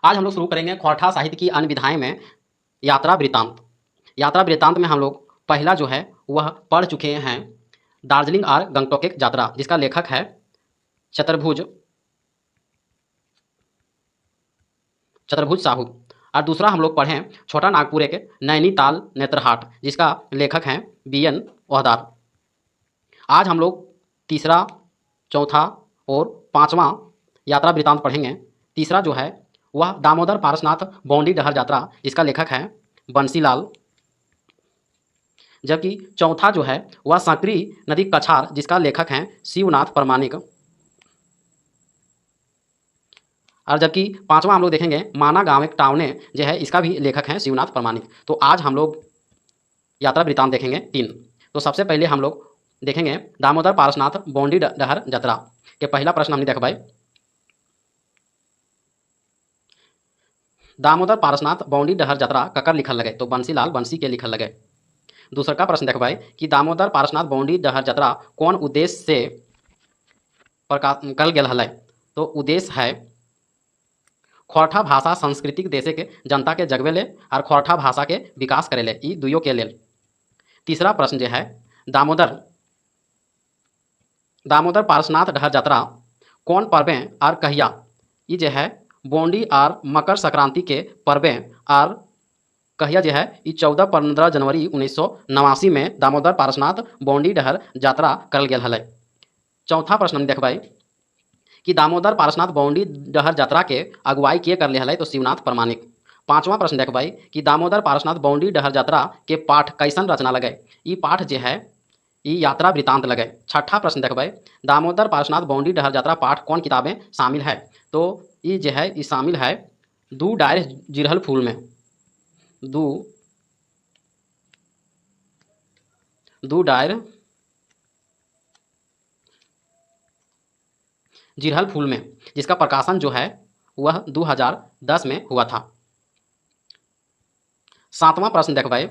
आज हम लोग शुरू करेंगे खौठा साहित्य की अन्य विधाएं में यात्रा वृत्तांत। यात्रा वृत्तांत में हम लोग पहला जो है वह पढ़ चुके हैं दार्जिलिंग और गंगटोक की यात्रा, जिसका लेखक है चतुर्भुज चतुर्भुज साहू। और दूसरा हम लोग पढ़ें छोटा नागपुर एक नैनीताल नेत्रहाट, जिसका लेखक हैं BN ओहदार। आज हम लोग तीसरा, चौथा और पांचवा यात्रा वृत्तांत पढ़ेंगे। तीसरा जो है वह दामोदर पारसनाथ बौंडी डहर यात्रा, जिसका लेखक है बंसीलाल। जबकि चौथा जो है वह सकरी नदी कछार, जिसका लेखक हैं शिवनाथ प्रमाणिक। और जबकि पांचवा हम लोग देखेंगे माना गांव एक टावने, जो है इसका भी लेखक हैं शिवनाथ प्रमाणिक। तो आज हम लोग यात्रा वृत्तांत देखेंगे 3। तो सबसे पहले हम लोग देखेंगे दामोदर पारसनाथ बौंडी डहर यात्रा के पहला प्रश्न हमने देखा भाई, दामोदर पारसनाथ बौंडी डहर यात्रा ककर लिखल लगे, तो बंसीलाल बंसी के लिखल लगे। दूसरा का प्रश्न देख भाई कि दामोदर पारसनाथ बौंडी डहर यात्रा कौन उद्देश्य से कल गेल हलै, तो उद्देश्य है खौठा भाषा सांस्कृतिक देश के जनता के जगवे ले और खौठा भाषा के विकास करे ले, ई दुइयों के लेल। तीसरा प्रश्न जो है दामोदर दामोदर पारसनाथ डहर यात्रा कौन पर्वें और कहिया, ये जो है बौंडी और मकर संक्रांति के पर्वें और कहिया जो है ये 14-15 जनवरी 1989 में दामोदर पारसनाथ बौंडी डहर यात्रा करल गेल हलै। चौथा प्रश्न हम देखबै कि दामोदर पारसनाथ बौंडी डहर यात्रा के अगुवाई के करले हलै, तो शिवनाथ प्रमाणिक। पांचवा प्रश्न देखबै कि दामोदर पारसनाथ बौंडी डहर यात्रा के पाठ कैसन रचना लगे, ये पाठ जो है ये यात्रा वृत्तांत लगे। छठा प्रश्न देखबै दामोदर पारसनाथ बौंडी डहर यात्रा पाठ कौन किताबें शामिल है, तो ये जो है ये शामिल है दू डायर जिरहल फूल में, दू डायर जिरहल फूल में, जिसका प्रकाशन जो है वह 2010 में हुआ था। सातवां प्रश्न देखबै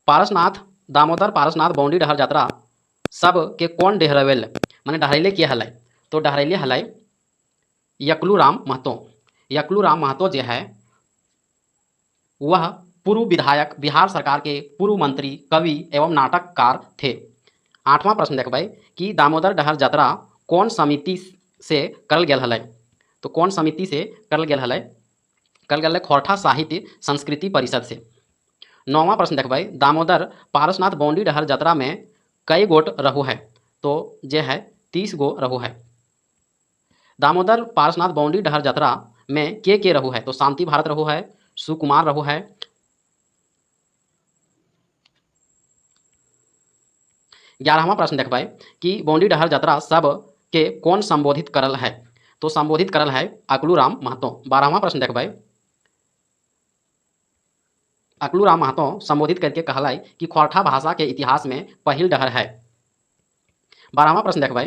पारसनाथ दामोदर पारसनाथ बौंडी डहर यात्रा सब के कौन डहरवेल, माने डहरैले के हलै, तो डहरैले हलै यकलूराम महतो। यकलूराम महतो जो है वह पूर्व विधायक, बिहार सरकार के पूर्व मंत्री, कवि एवं नाटककार थे। आठवां प्रश्न देखबै कि दामोदर डहर यात्रा कौन समिति से करल गेल हलै, तो कौन समिति से करल गेल हलै, करल गेल खौठा साहित्य संस्कृति परिषद से। नौवां प्रश्न देखबै दामोदर पारसनाथ बौंडी डहर यात्रा में कई गोट रहू है, तो जे है 30 गो रहू है। दामोदर पारसनाथ बौंडी डहर यात्रा में के रहू है, तो शांति भारत रहू है, सुकुमार रहू है। 11वां प्रश्न देखबै कि बौंडी डहर यात्रा सब के कौन संबोधित करल है, तो संबोधित करल है अकलूराम महतो। 12वां प्रश्न देखबै अकलूराम महतो संबोधित करके कहलाई कि खौठा भाषा के इतिहास में पहिल डहर है। 12वां प्रश्न देखबै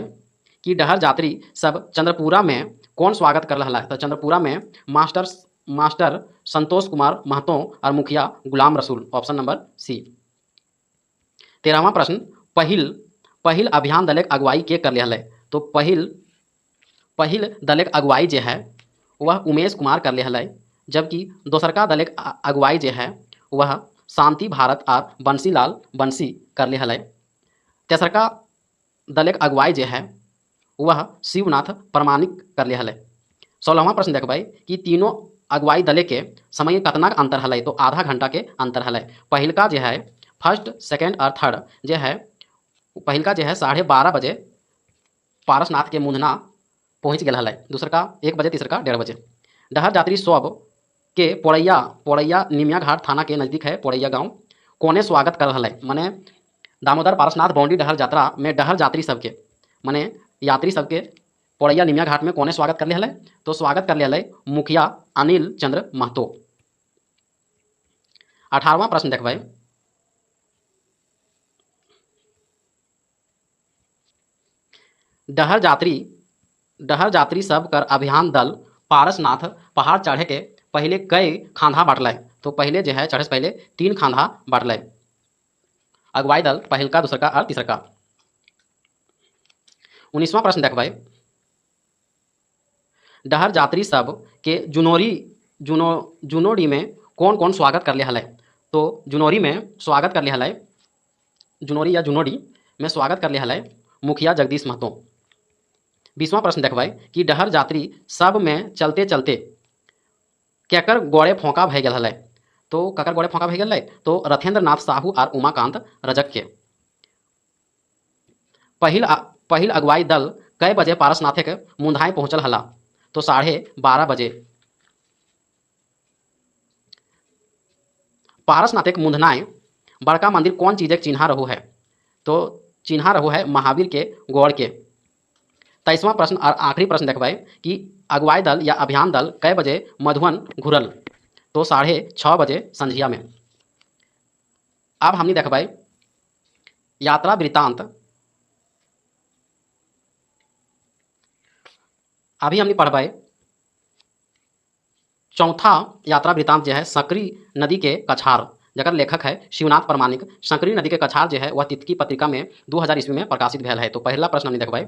कि डहर यात्री सब चंद्रपुरा में कौन स्वागत कर रहा है, तो चंद्रपुरा में मास्टर संतोष कुमार महतो और मुखिया Ghulam Rasool, option number C. 13वां प्रश्न पहिल अभियान दलक अगुवाई के कर लिया है, तो पहिल दलक अगुवाई जो है वह उमेश कुमार कर लिया है। जबकि दोसरका दलक अगुवाई जो है वह शांति भारत और बंसीलाल बंसी कर लिया है। तेसरका दलक अगुवाई जो है वह शिवनाथ प्रमाणिक कर लिया है। 16वां प्रश्न देखबै कि तीनों अगुवाई दले के समय कतना अंतर है, तो आधा घंटा के अंतर है। पहिलका जो है फर्स्ट, सेकेंड और थर्ड जो है पहिलका जो है 12:30 बजे पारसनाथ के मुंदना पहुँच गया है, दूसरका 1 बजे, तीसरका 1:30 बजे। डहर यात्री सब के पोड़ैया निमिया घाट थाना के नज़दीक है पोड़ैया गांव कोने स्वागत कर रहा है, माने दामोदर पारसनाथ बौंडी डहर यात्रा में डहर यात्री सबके माने यात्री सबके पोड़ैया निमिया घाट में कोने स्वागत कर लिया है, तो स्वागत कर लिया है मुखिया अनिल चंद्र महतो। 18वां प्रश्न देखबै डहर यात्री सब कर अभियान दल पारसनाथ पहाड़ चढ़े के पहले कई खांधा बांटल, तो पहले जो है चढ़े से पहले 3 खांधा बांटल अगुवाई दल, पहिलका, दूसरका और तीसरका। 19वां प्रश्न देखबै डहर यात्री सब के जुनोरी में कौन कौन स्वागत कर ले हलै। तो जुनोरी में स्वागत कर ले हलै, जुनोरी या जुनोरी में स्वागत कर ले हलै मुखिया जगदीश महतो। 20वां प्रश्न देखबै कि डहर यात्री सब में चलते चलते केकर गोड़े फोंका भय गेल हलै। तो ककर गोड़े फोंका भय गेल हलै, तो रथेंद्र नाथ साहू और उमाकांत रजक के। पहिल अगुवाई दल कई बजे पारसनाथे के मुंधाई पहुंचल हला। तो 12:30 बजे। पारसनाथे के मुंधनाय बड़का मंदिर कौन चीज़ चिन्हा रहू है। तो चिन्हा रहू है महावीर के गौड़ के। 23वां प्रश्न और आखिरी प्रश्न देखबै कि अगुवाई दल या अभियान दल कई बजे मधुबन घुरल। तो 6:30 बजे संझिया में। अब हमने देखबै यात्रा वृत्तांत। अभी हमने पढ़बै चौथा यात्रा वृत्तांत जो है सकरी नदी के कछार, जकर लेखक है शिवनाथ प्रमाणिक। सकरी नदी के कछार जो है वह तितकी पत्रिका में 2000 ईस्वी में प्रकाशित भेल है। तो पहला प्रश्न हमने देखबै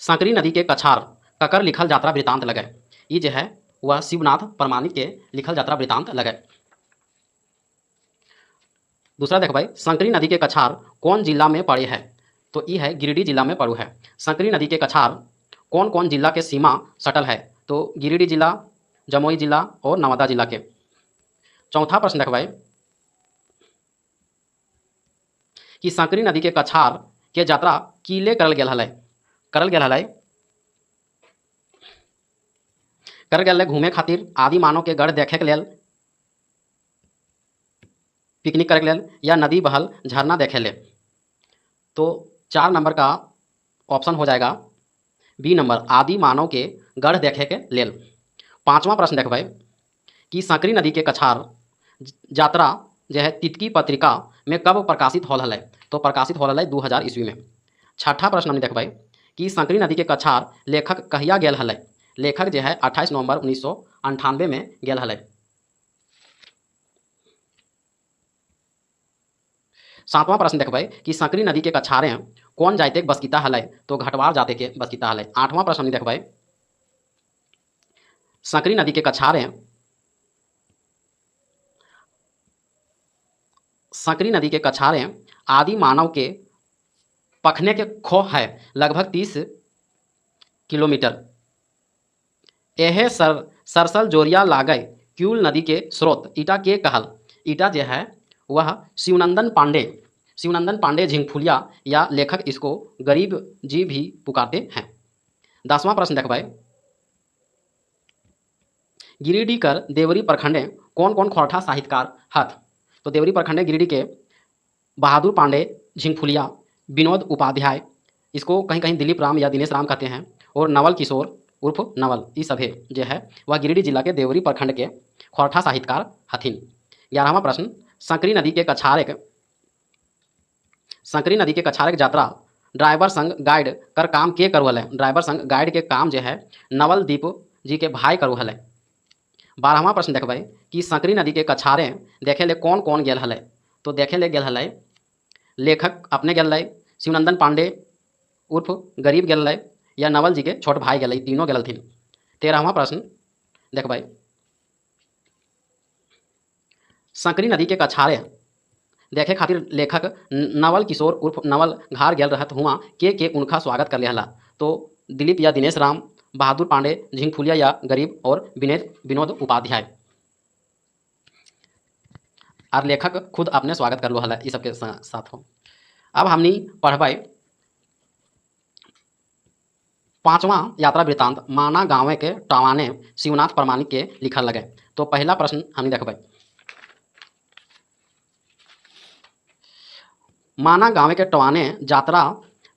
सकरी नदी के कछार ककर लिखल यात्रा वृत्तांत लगे। ये जो है वह शिवनाथ प्रमाणिक के लिखल यात्रा वृत्तांत लगे। दूसरा देखबै सकरी नदी के कछार कौन जिला में पड़े है। तो ये है गिरिडीह जिला में पड़ू है। सकरी नदी के कछार कौन कौन जिला के सीमा सटल है। तो गिरिडीह जिला, जमुई जिला और नवादा जिला के। चौथा प्रश्न देखबै कि सकरी नदी के कछार के यात्रा किले करल गेल हलै। घूमे खातिर, आदि मानव के गढ़ देखे के लेल, पिकनिक करे के लेल, या नदी बहल झरना देखे ले। तो 4 नंबर का ऑप्शन हो जाएगा बी नंबर, आदि मानव के गढ़ देखे के लेल। 5वां प्रश्न देखबै कि सकरी नदी के कछार यात्रा जो है तितकी पत्रिका में कब प्रकाशित होल हलै। तो प्रकाशित होल हलै 2000 ईस्वी में। 6ठा प्रश्न हमने देखबै कि सकरी नदी के कछार लेखक कहिया गेल हलै। लेखक जो है 28 नवंबर 1998 में गेल हलै। 7वां प्रश्न देखबै कि सकरी नदी के कछारे कौन जाति के बसकीता हलै। तो घटवार जाति के बसकीता हलै। 8वां प्रश्न हमने देखबै सकरी नदी के कछारे आदि मानव के पखने के खो है लगभग 30 किलोमीटर। एहे सरसल जोरिया लागय क्यूल नदी के स्रोत ईटा के कहल। ईटा जो है वह शिवनंदन पांडे झिंगफुलिया या लेखक इसको गरीब जी भी पुकारते हैं। 10वां प्रश्न देखबै गिरिडीह कर देवरी प्रखंडे कौन कौन खोरठा साहित्यकार हथ। तो देवरी प्रखंडे गिरिडीह के बहादुर पांडे झिंगफुलिया, विनोद उपाध्याय, इसको कहीं कहीं दिलीप राम या दिनेश राम कहते हैं, और नवल किशोर उर्फ नवल, ये सभी जो है वह गिरिडीह जिला के देवरी प्रखंड के खोरठा साहित्यकार हथिन। 11वां प्रश्न सकरी नदी के कछारे यात्रा ड्राइवर संग गाइड कर काम के करू हलै। ड्राइवर संग गाइड के काम जो है नवल दीप जी के भाई करू हलै। 12वां प्रश्न देखबै कि सकरी नदी के कछारे देखे ले कौन कौन गेल हलै। तो देखे ले गेल हलै लेखक अपने गेल हलै, शिवनंदन पांडे उर्फ गरीब गेल हलै, या नवल जी के छोट भाई गेल, तीनों गेल हथिन। 13वां प्रश्न देखबै सकरी नदी के कछारे देखे खातिर लेखक नवल किशोर उर्फ नवल घार गेल रहत हुआ के उनका स्वागत कर लिया। तो दिलीप या दिनेश राम, बहादुर पांडे झिंगफुलिया या गरीब, और विनोद उपाध्याय। और लेखक खुद अपने स्वागत कर लो हला ये सबके साथ हो। अब हमनी पढ़बै 5वां यात्रा वृत्तांत माना गाँव के टवाने शिवनाथ प्रमाणिक के लिखल लगे। तो पहला प्रश्न हमनी देखबै माना गाँव के टवाने यात्रा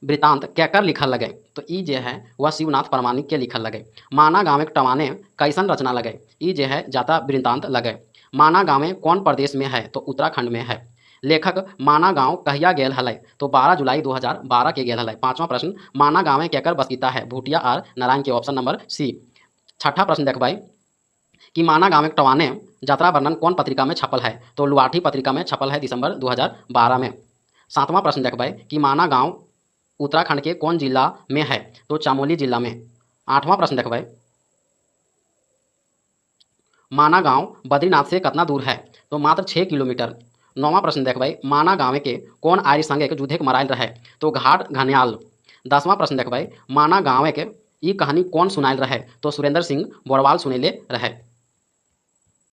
वृत्तांत केकर लिखल लगे। तो ई जे है वह शिवनाथ प्रमाणिक के लिखल लगे। माना गाँव के टवाने कैसन रचना लगे। ई जे है यात्रा वृत्तांत लगे। माना गाँव कौन प्रदेश में है। तो उत्तराखंड में है। लेखक माना गाँव कहिया गेल हलै। तो 12 जुलाई 2012 के गेल हलै। 5वां प्रश्न माना गाँव केकर बसकीता है। भूटिया और नारायण के, ऑप्शन नंबर सी। 6ठा प्रश्न देखबै कि माना गाँव के टवाने यात्रा वर्णन कौन पत्रिका में छपल है। तो लुआठी पत्रिका में छपल है दिसंबर 2012 में। 7वां प्रश्न देखबै कि माना गाँव उत्तराखंड के कौन जिला में है? तो चमोली जिला में। 8वां प्रश्न देखबै, माना गांव बद्रीनाथ से कितना दूर है? तो मात्र 6 किलोमीटर। 9वां प्रश्न देखबै, माना गाँव के कौन आर्य संगे के जुधे मरायल रहे? तो घाट घन्याल। 10वां प्रश्न देखबै, माना गाँव के ई कहानी कौन सुनायल रहे? तो सुरेंद्र सिंह बोरवाल सुनेले रहे।